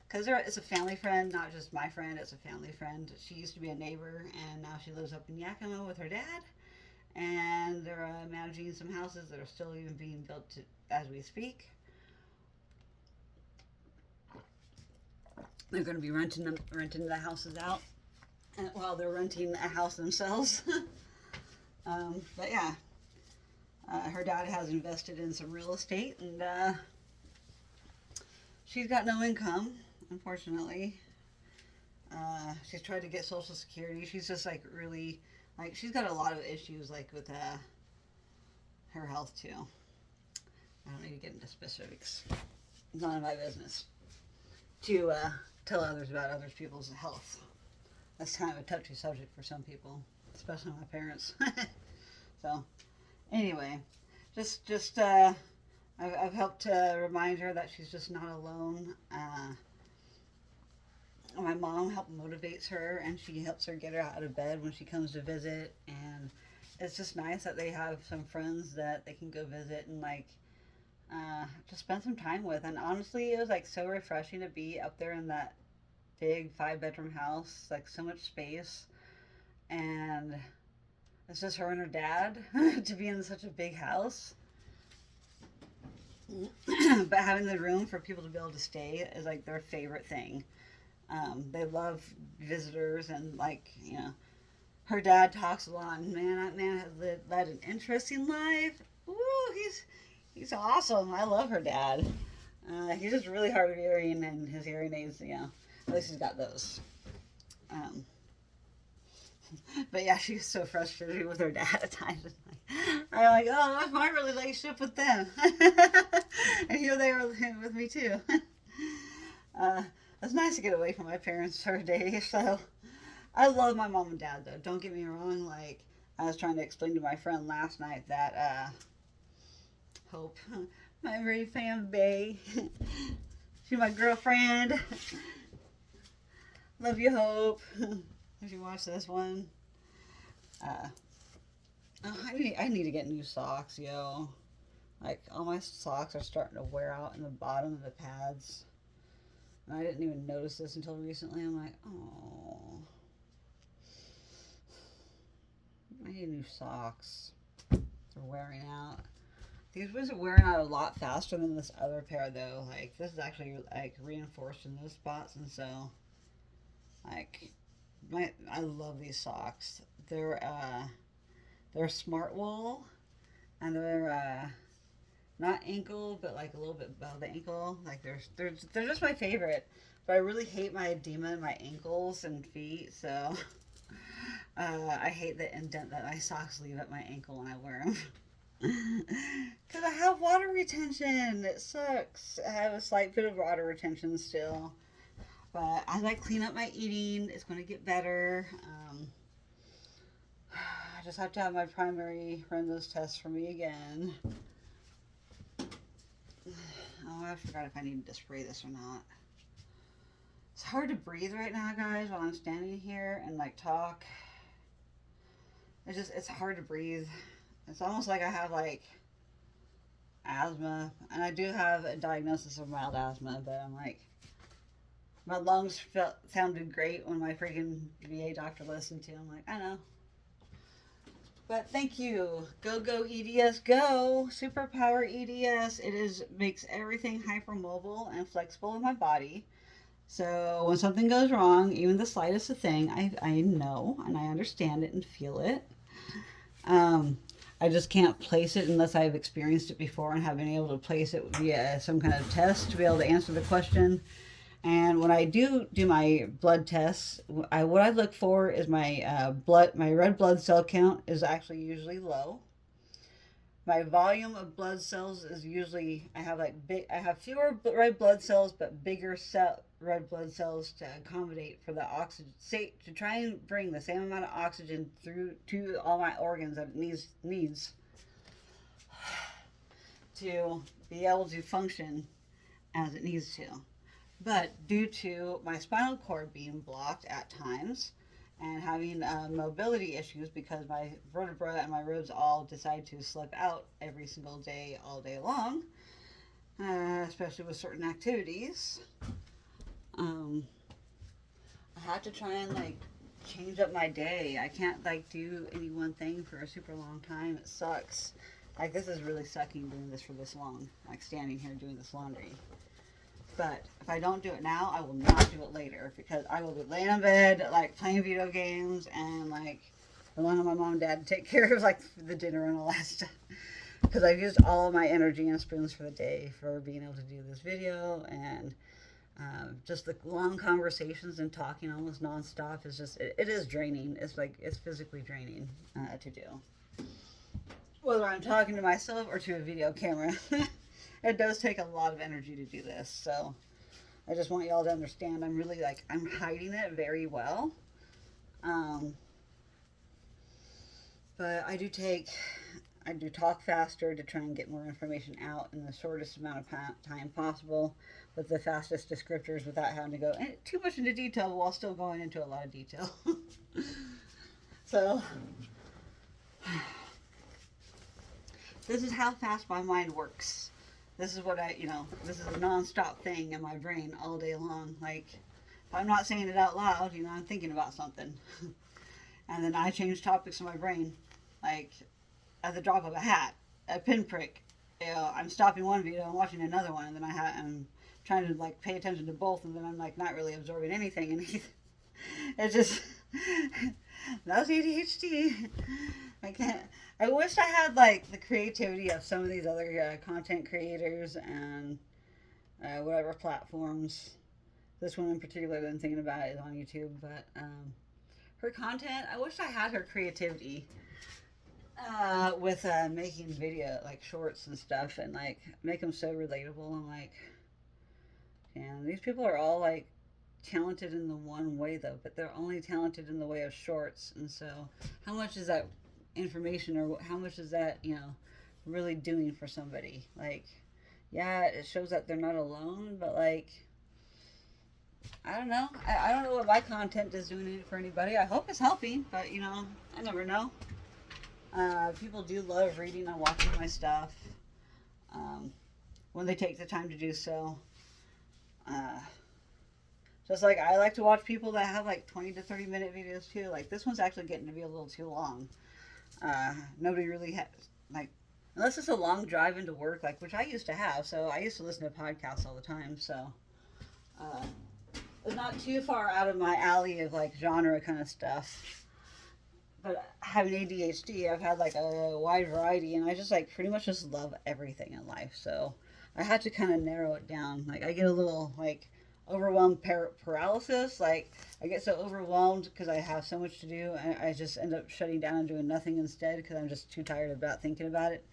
Because it's a family friend, not just my friend, it's a family friend. She used to be a neighbor, and now she lives up in Yakima with her dad. And they're managing some houses that are still even being built as we speak. They're going to be renting the houses out while they're renting a house themselves. But yeah, her dad has invested in some real estate, and she's got no income, unfortunately. She's tried to get Social Security. She's just like really, like, she's got a lot of issues like with her health too. I don't need to get into specifics. It's none of my business to tell others about other people's health. That's kind of a touchy subject for some people, especially my parents. So, anyway, just I've helped remind her that she's just not alone. My mom motivates her, and she helps her get her out of bed when she comes to visit. And it's just nice that they have some friends that they can go visit and like just spend some time with. And honestly, it was like so refreshing to be up there in that big 5-bedroom house, like so much space, and it's just her and her dad to be in such a big house. But having the room for people to be able to stay is like their favorite thing. They love visitors, and like, you know, her dad talks a lot, and man, that man has led had an interesting life. Ooh, he's awesome. I love her dad. He's just really hard of hearing, and his hearing aids, at least he's got those. Um, but yeah, she's so frustrated with her dad at times. I'm like, oh, that's my relationship with them. And here they are with me too. It's nice to get away from my parents for a day. So I love my mom and dad, though. Don't get me wrong. Like, I was trying to explain to my friend last night that Hope, my very fan bae, she's my girlfriend. Love you, Hope. If you watch this one. I need to get new socks, yo. Like, all my socks are starting to wear out in the bottom of the pads. And I didn't even notice this until recently. I'm like, oh. I need new socks. They're wearing out. These ones are wearing out a lot faster than this other pair, though. Like, this is actually, like, reinforced in those spots. And so, like, I love these socks. They're smart wool. And they're, not ankle, but like a little bit above the ankle. Like they're just my favorite. But I really hate my edema in my ankles and feet, so I hate the indent that my socks leave at my ankle when I wear them. Because I have water retention. It sucks. I have a slight bit of water retention still. But as I clean up my eating, it's going to get better. I just have to have my primary run those tests for me again. Oh, I forgot if I needed to spray this or not. It's hard to breathe right now, guys, while I'm standing here and like talk. It's hard to breathe. It's almost like I have like asthma, and I do have a diagnosis of mild asthma, but I'm like, my lungs sounded great when my freaking VA doctor listened to. I'm like, I know. But thank you. Go EDS, go. Superpower EDS. Makes everything hypermobile and flexible in my body. So when something goes wrong, even the slightest of thing, I know and I understand it and feel it. I just can't place it unless I've experienced it before and have been able to place it via some kind of test to be able to answer the question. And when I do my blood tests, what I look for is my red blood cell count is actually usually low. My volume of blood cells is usually, I have fewer red blood cells, but bigger red blood cells to accommodate for the oxygen, to try and bring the same amount of oxygen through to all my organs that it needs to be able to function as it needs to. But due to my spinal cord being blocked at times and having mobility issues because my vertebra and my ribs all decide to slip out every single day, all day long, especially with certain activities, I have to try and like change up my day. I can't like do any one thing for a super long time. It sucks. Like, this is really sucking doing this for this long, like standing here doing this laundry. But if I don't do it now, I will not do it later, because I will be laying in bed, like, playing video games and, like, relying on my mom and dad to take care of, like, the dinner and all that stuff. Because I've used all of my energy and spoons for the day for being able to do this video, and just the long conversations and talking almost nonstop is just, it is draining. It's, like, it's physically draining to do. Whether I'm talking to myself or to a video camera. It does take a lot of energy to do this, so I just want y'all to understand I'm really, like, I'm hiding it very well. But I do talk faster to try and get more information out in the shortest amount of time possible with the fastest descriptors without having to go too much into detail while still going into a lot of detail. So, this is how fast my mind works. This is what this is a non-stop thing in my brain all day long. Like, if I'm not saying it out loud, I'm thinking about something. And then I change topics in my brain, like, at the drop of a hat, a pinprick. I'm stopping one video and watching another one, and then I'm trying to, like, pay attention to both, and then I'm, like, not really absorbing anything. And it's just, that's ADHD. I can't. I wish I had like the creativity of some of these other content creators and whatever platforms. This one in particular that I'm thinking about is on YouTube, but her content, I wish I had her creativity with making video, like shorts and stuff, and like make them so relatable. And like, and these people are all like talented in the one way though, but they're only talented in the way of shorts. And so, how much is that information, or how much is that, you know, really doing for somebody? Like, yeah, it shows that they're not alone, but like, I don't know. I don't know what my content is doing for anybody. I hope it's helping, but you know, I never know. People do love reading and watching my stuff when they take the time to do so. Just like I like to watch people that have like 20 to 30 minute videos too. Like this one's actually getting to be a little too long. Nobody really has, like, unless it's a long drive into work, like, which I used to have. So I used to listen to podcasts all the time. So it's not too far out of my alley of like genre kind of stuff. But having ADHD, I've had like a wide variety, and I just like pretty much just love everything in life. So I had to kind of narrow it down. Like I get a little like overwhelmed paralysis. Like I get so overwhelmed because I have so much to do, and I just end up shutting down and doing nothing instead because I'm just too tired about thinking about it,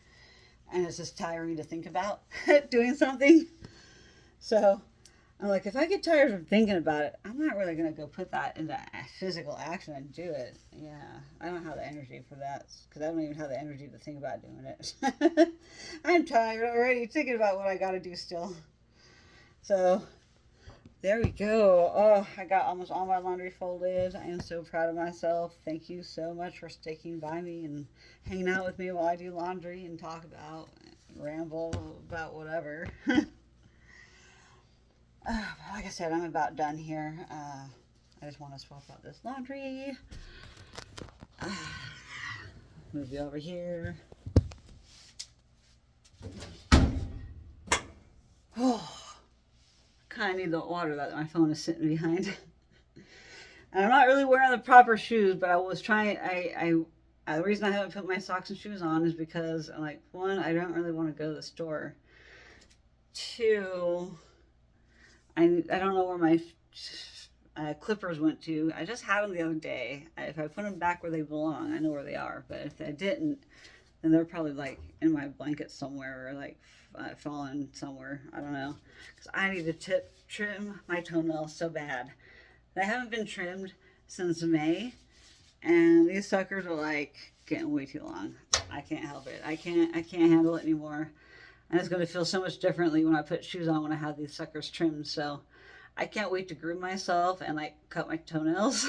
and it's just tiring to think about doing something. So I'm like, if I get tired of thinking about it, I'm not really gonna go put that into physical action and do it. Yeah, I don't have the energy for that because I don't even have the energy to think about doing it. I'm tired already thinking about what I gotta do still. So there we go. Oh, I got almost all my laundry folded. I am so proud of myself. Thank you so much for sticking by me and hanging out with me while I do laundry and talk about, ramble about whatever. Like I said, I'm about done here. I just want to swap out this laundry. Move you over here. Oh. Kind of need the water that my phone is sitting behind. And I'm not really wearing the proper shoes, but I was trying. The reason I haven't put my socks and shoes on is because I'm like, one, I don't really want to go to the store. Two, I don't know where my clippers went to. I just had them the other day. If I put them back where they belong, I know where they are. But if I didn't, then they're probably like in my blanket somewhere, or like fallen somewhere. I don't know. Because I need to trim my toenails so bad. They haven't been trimmed since May, and these suckers are like getting way too long. I can't help it. I can't handle it anymore. And it's going to feel so much differently when I put shoes on when I have these suckers trimmed. So I can't wait to groom myself and like cut my toenails.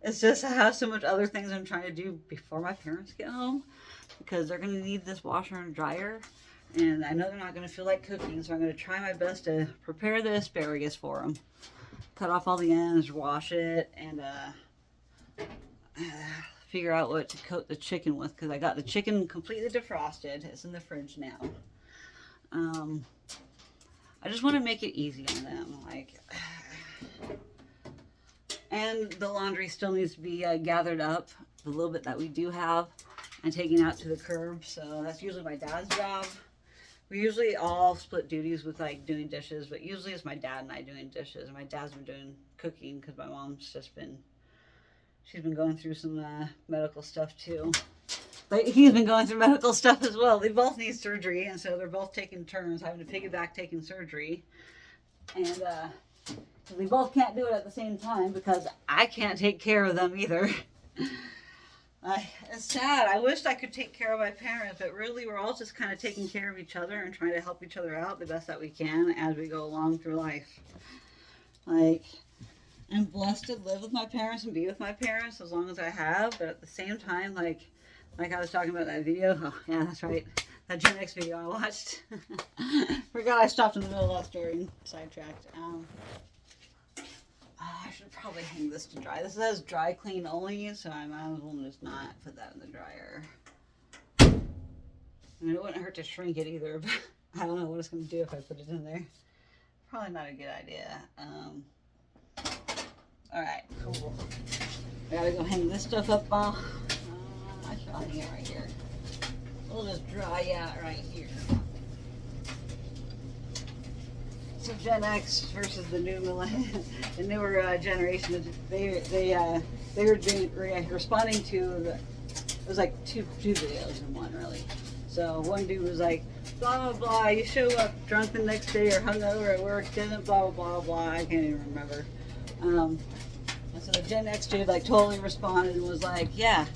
It's just I have so much other things I'm trying to do before my parents get home, because they're going to need this washer and dryer. And I know they're not going to feel like cooking, so I'm going to try my best to prepare the asparagus for them. Cut off all the ends, wash it, and figure out what to coat the chicken with, because I got the chicken completely defrosted. It's in the fridge now. I just want to make it easy on them, like, and the laundry still needs to be gathered up, the little bit that we do have, and taken out to the curb. So that's usually my dad's job. We usually all split duties with like doing dishes, but usually it's my dad and I doing dishes, and my dad's been doing cooking because my mom's just been, she's been going through some medical stuff too. But he's been going through medical stuff as well. They both need surgery, and so they're both taking turns having to piggyback taking surgery. And we both can't do it at the same time because I can't take care of them either. It's sad. I wished I could take care of my parents, but really we're all just kind of taking care of each other and trying to help each other out the best that we can as we go along through life. Like, I'm blessed to live with my parents and be with my parents as long as I have, but at the same time, like I was talking about that video. Oh, yeah, that's right. That Gen X video I watched. Forgot I stopped in the middle of that story and sidetracked. I should probably hang this to dry. This says dry clean only, so I might as well just not put that in the dryer. I mean, it wouldn't hurt to shrink it either, but I don't know what it's going to do if I put it in there. Probably not a good idea. Alright, cool. I gotta go hang this stuff up I'll hang it right here. We'll just dry out right here. So Gen X versus the new the newer generation. They were responding to it was like two videos in one, really. So one dude was like, blah blah blah, you show up drunk the next day or hungover at work, didn't blah blah blah blah. I can't even remember. And so the Gen X dude like totally responded and was like, yeah,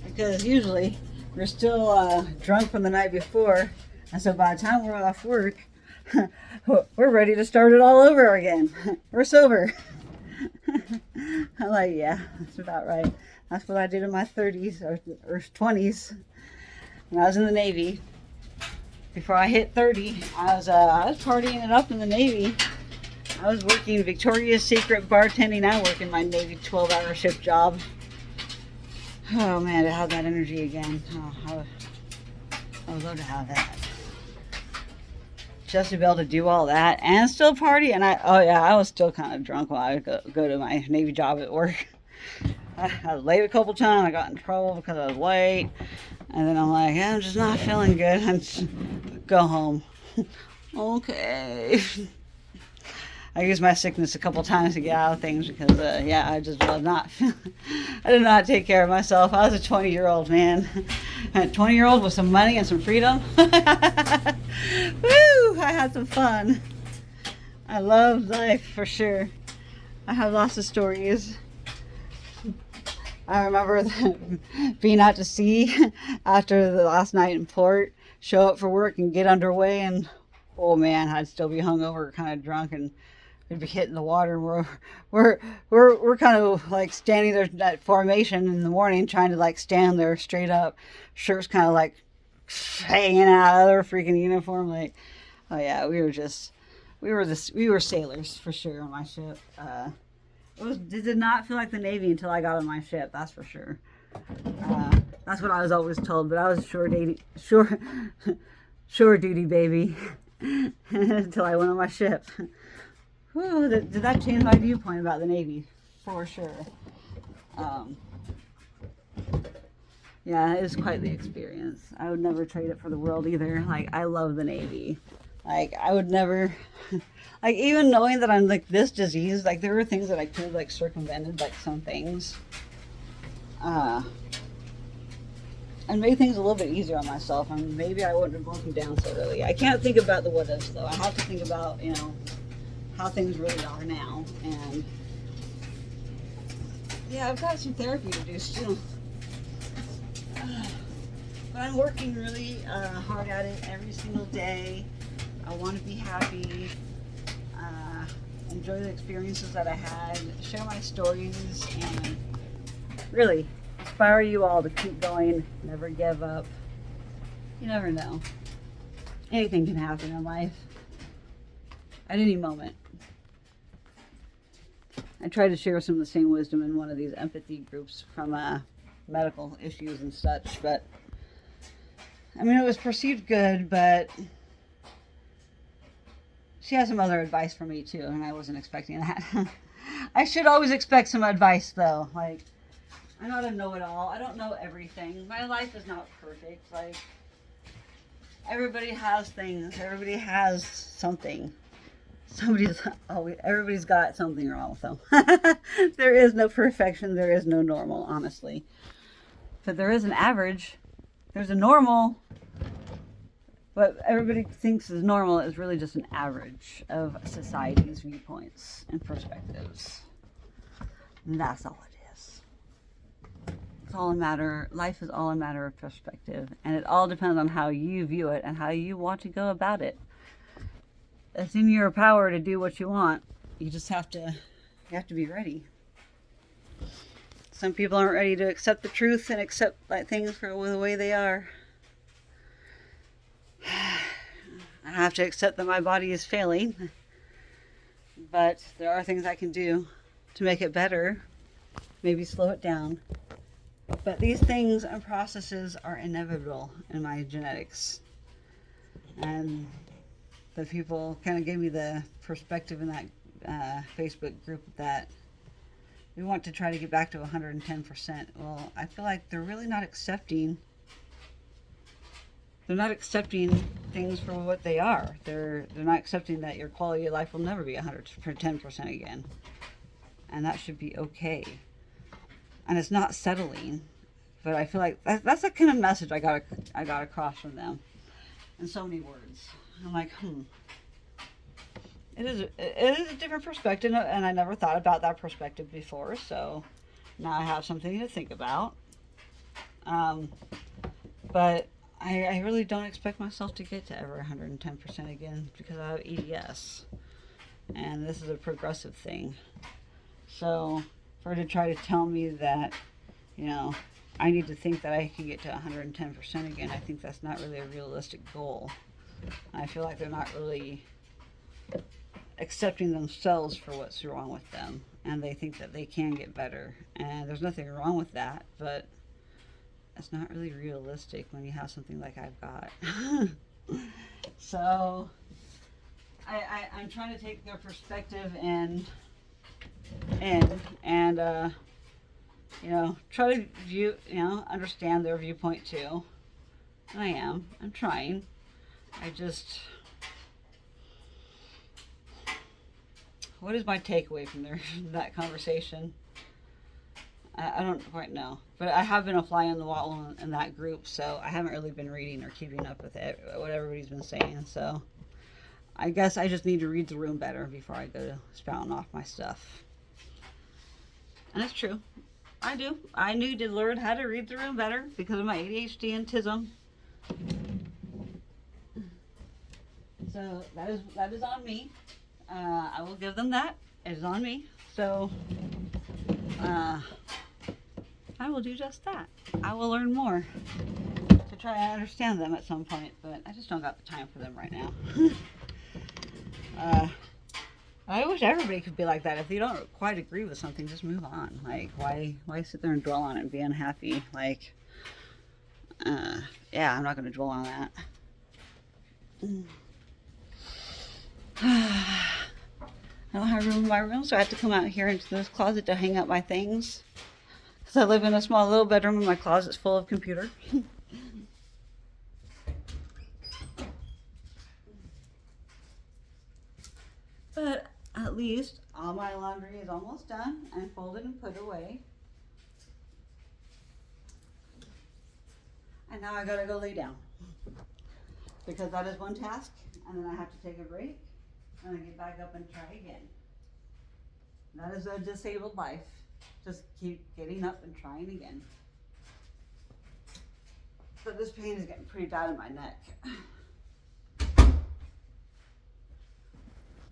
because usually we're still drunk from the night before, and so by the time we're off work, we're ready to start it all over again. We're sober. I'm like, yeah, that's about right. That's what I did in my 30s or 20s when I was in the Navy. Before I hit 30, I was partying it up in the Navy. I was working Victoria's Secret bartending. I work in my Navy 12-hour shift job. Oh man, to have that energy again. Oh, I would love to have that. Just to be able to do all that and still party. And I was still kind of drunk when I would go to my Navy job at work. I was late a couple times. I got in trouble because I was late. And then I'm like, I'm just not feeling good. I just go home. Okay. I used my sickness a couple times to get out of things because, I just was not. I did not take care of myself. I was a 20-year-old man. A 20-year-old with some money and some freedom. Woo! I had some fun. I loved life for sure. I have lots of stories. I remember being out to sea after the last night in port, show up for work and get underway, and oh man, I'd still be hungover, kind of drunk, and we'd be hitting the water. We're kind of like standing there at formation in the morning, trying to like stand there straight up, shirts kind of like hanging out of their freaking uniform. Like, oh yeah, we were sailors for sure on my ship. It did not feel like the Navy until I got on my ship, that's for sure. That's what I was always told, but I was shore duty baby until I went on my ship. Whew, did that change my viewpoint about the Navy? For sure. Yeah, it was quite the experience. I would never trade it for the world either. Like, I love the Navy. Like, I would never, like, even knowing that I'm, like, this disease, like, there were things that I could have, like, circumvented, like, some things. And made things a little bit easier on myself, and maybe I wouldn't have broken down so early. I can't think about the what ifs, though. I have to think about, how things really are now. And, yeah, I've got some therapy to do still. But I'm working really hard at it every single day. I want to be happy, enjoy the experiences that I had, share my stories, and really inspire you all to keep going, never give up. You never know. Anything can happen in life at any moment. I tried to share some of the same wisdom in one of these empathy groups from medical issues and such, but I mean, it was perceived good, but she has some other advice for me too, and I wasn't expecting that. I should always expect some advice, though. Like, I'm not a know-it-all. I don't know everything. My life is not perfect. Like, everybody has things. Everybody has something. Everybody's got something wrong with them. There is no perfection. There is no normal, honestly. But there is an average. There's a normal. What everybody thinks is normal is really just an average of society's viewpoints and perspectives. And that's all it is. It's all a matter, life is all a matter of perspective. And it all depends on how you view it and how you want to go about it. It's in your power to do what you want. You just have to be ready. Some people aren't ready to accept the truth and accept things for the way they are. I have to accept that my body is failing, but there are things I can do to make it better, maybe slow it down. But these things and processes are inevitable in my genetics. And the people kind of gave me the perspective in that Facebook group that we want to try to get back to 110%. Well, I feel like they're really not accepting. They're not accepting things for what they are. They're not accepting that your quality of life will never be 110% again, and that should be okay. And it's not settling, but I feel like that's the kind of message I got across from them in so many words. I'm like, it is a different perspective, and I never thought about that perspective before. So now I have something to think about. But I really don't expect myself to get to ever 110% again because I have EDS, and this is a progressive thing. So for her to try to tell me that, you know, I need to think that I can get to 110% again, I think that's not really a realistic goal. I feel like they're not really accepting themselves for what's wrong with them, and they think that they can get better, and there's nothing wrong with that, but it's not really realistic when you have something like I've got. So I'm trying to take their perspective and you know, try to understand their viewpoint too. And I'm trying. What is my takeaway from that conversation? I don't quite know, but I have been a fly on the wall in that group, so I haven't really been reading or keeping up with what everybody's been saying. So I guess I just need to read the room better before I go to spouting off my stuff. And it's true, I do. I need to learn how to read the room better because of my ADHD and TISM. So that is on me. I will give them that. It is on me. So I will do just that. I will learn more to try and understand them at some point, but I just don't got the time for them right now. I wish everybody could be like that. If you don't quite agree with something, just move on. Like, why sit there and dwell on it and be unhappy? Like, yeah, I'm not going to dwell on that. I don't have room in my room, so I have to come out here into this closet to hang up my things. Because I live in a small little bedroom and my closet's full of computer. But at least all my laundry is almost done and folded and put away. And now I gotta go lay down. Because that is one task, and then I have to take a break, and then get back up and try again. That is a disabled life. Just keep getting up and trying again. But this pain is getting pretty bad in my neck.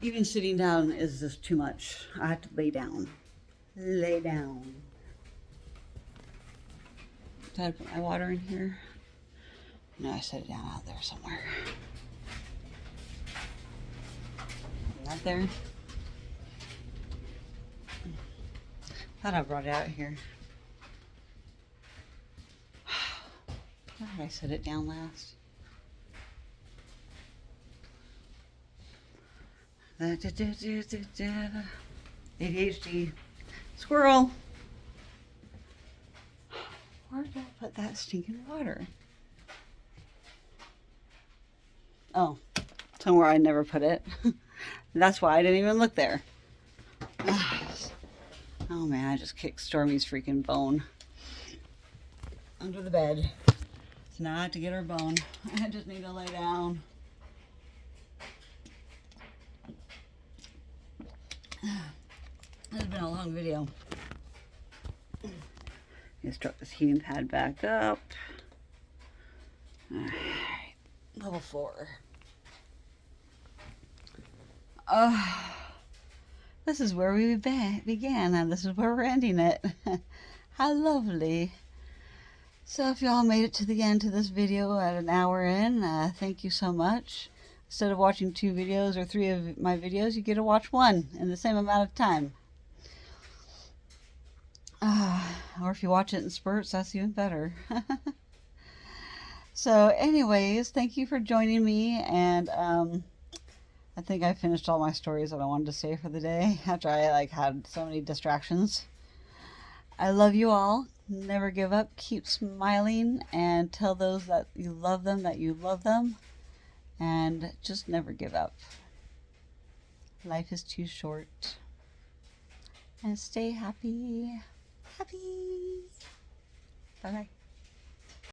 Even sitting down is just too much. I have to lay down. Lay down. Did I put my water in here? No, I set it down out there somewhere. Right there. Thought I brought it out here. Where did I set it down last? ADHD. Squirrel. Where did I put that stinking water? Oh, somewhere I never put it. That's why I didn't even look there. Oh man, I just kicked Stormy's freaking bone under the bed. So now I have to get her bone. I just need to lay down. This has been a long video. Let's drop this heating pad back up. Alright, level 4. This is where we began, and this is where we're ending it. How lovely. So if y'all made it to the end of this video at an hour in, thank you so much. Instead of watching 2 videos or 3 of my videos, you get to watch 1 in the same amount of time. Or if you watch it in spurts, that's even better. So anyways, thank you for joining me, and I think I finished all my stories that I wanted to say for the day after I had so many distractions. I love you all. Never give up. Keep smiling and tell those that you love them that you love them. And just never give up. Life is too short. And stay happy. Happy. Bye-bye.